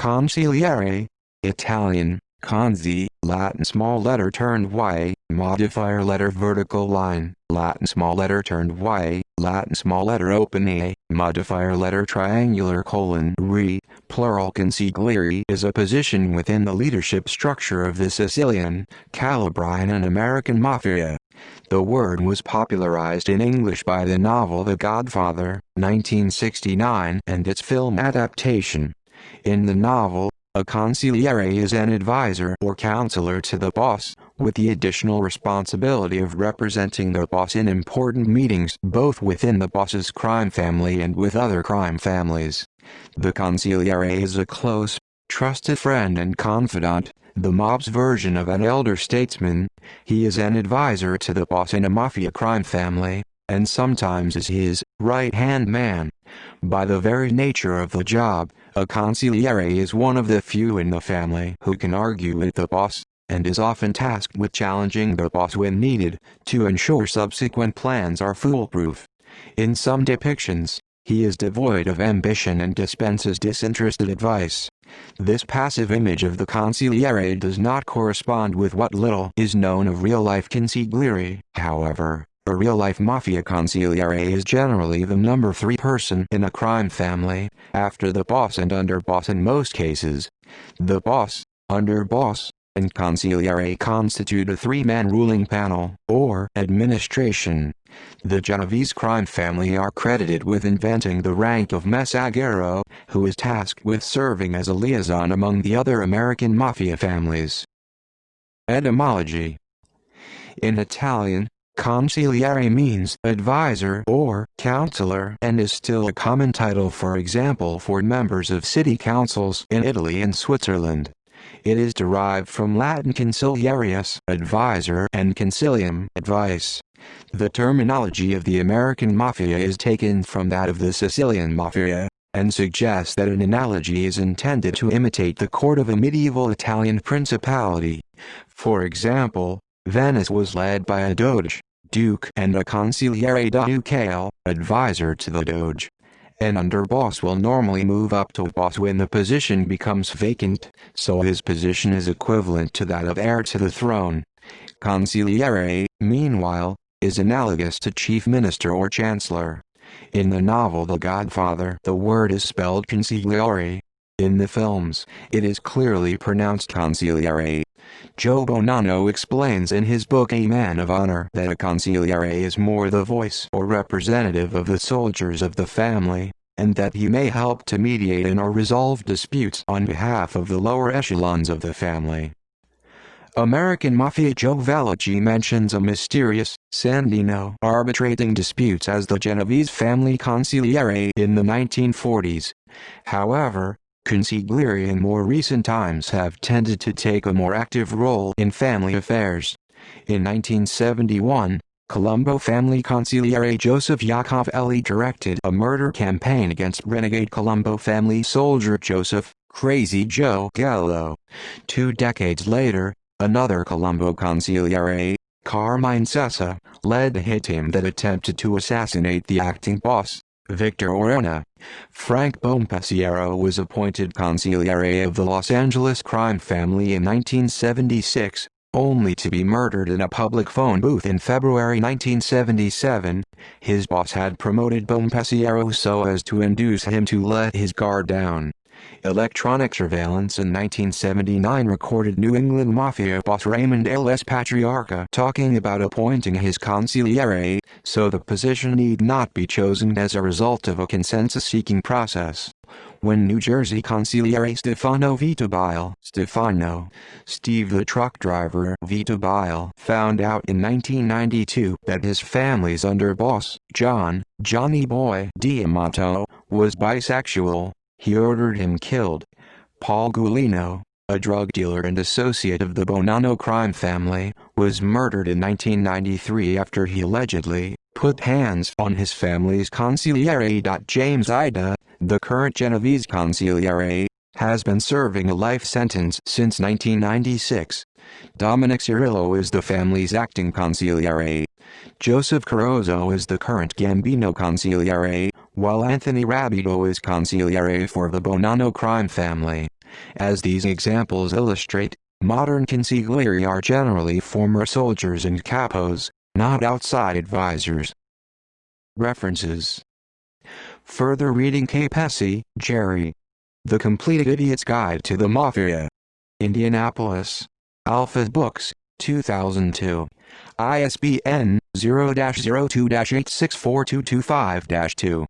Consigliere, Italian, consi, Latin small letter turned y, modifier letter vertical line, Latin small letter turned y, Latin small letter open a, modifier letter triangular colon re, plural. Consigliere is a position within the leadership structure of the Sicilian, Calabrian and American Mafia. The word was popularized in English by the novel The Godfather, 1969, and its film adaptation. In the novel, a consigliere is an advisor or counselor to the boss, with the additional responsibility of representing the boss in important meetings both within the boss's crime family and with other crime families. The consigliere is a close, trusted friend and confidant, the mob's version of an elder statesman. He is an advisor to the boss in a mafia crime family, and sometimes is his right-hand man. By the very nature of the job, a consigliere is one of the few in the family who can argue with the boss, and is often tasked with challenging the boss when needed, to ensure subsequent plans are foolproof. In some depictions, he is devoid of ambition and dispenses disinterested advice. This passive image of the consigliere does not correspond with what little is known of real-life consigliere. However, a real-life mafia consigliere is generally the number 3 person in a crime family, after the boss and underboss in most cases. The boss, underboss, and consigliere constitute a 3-man ruling panel, or administration. The Genovese crime family are credited with inventing the rank of messaggero, who is tasked with serving as a liaison among the other American mafia families. Etymology. In Italian, consigliere means advisor or counselor and is still a common title, for example, for members of city councils in Italy and Switzerland. It is derived from Latin consigliarius, advisor, and consilium, advice. The terminology of the American Mafia is taken from that of the Sicilian Mafia, and suggests that an analogy is intended to imitate the court of a medieval Italian principality. For example, Venice was led by a doge, duke, and a consigliere ducale, advisor to the doge. An underboss will normally move up to boss when the position becomes vacant, so his position is equivalent to that of heir to the throne. Consigliere, meanwhile, is analogous to chief minister or chancellor. In the novel The Godfather, the word is spelled consigliere. In the films, it is clearly pronounced consigliere. Joe Bonanno explains in his book A Man of Honor that a consigliere is more the voice or representative of the soldiers of the family, and that he may help to mediate and or resolve disputes on behalf of the lower echelons of the family. American Mafia Joe Vellucci mentions a mysterious Sandino arbitrating disputes as the Genovese family consigliere in the 1940s. However, consigliere in more recent times have tended to take a more active role in family affairs. In 1971, Colombo family consigliere Joseph Iacovelli directed a murder campaign against renegade Colombo family soldier Joseph "Crazy Joe" Gallo. 2 decades later, another Colombo consigliere, Carmine Sessa, led a hit team that attempted to assassinate the acting boss, Victor Orona. Frank Bompasiero was appointed consigliere of the Los Angeles crime family in 1976, only to be murdered in a public phone booth in February 1977. His boss had promoted Bompasiero so as to induce him to let his guard down. Electronic surveillance in 1979 recorded New England Mafia boss Raymond L.S. Patriarca talking about appointing his consigliere, so the position need not be chosen as a result of a consensus-seeking process. When New Jersey consigliere Stefano Steve the truck driver Vitabile found out in 1992 that his family's underboss, Johnny Boy Diamato, was bisexual, he ordered him killed. Paul Gulino, a drug dealer and associate of the Bonanno crime family, was murdered in 1993 after he allegedly put hands on his family's consigliere. James Ida, the current Genovese consigliere, has been serving a life sentence since 1996. Dominic Cirillo is the family's acting consigliere. Joseph Carozzo is the current Gambino consigliere, while Anthony Rabido is consigliere for the Bonanno crime family. As these examples illustrate, modern consigliere are generally former soldiers and capos, not outside advisors. References. Further reading: Capesi, Jerry. The Complete Idiot's Guide to the Mafia. Indianapolis. Alpha Books, 2002. ISBN 0-02-864225-2.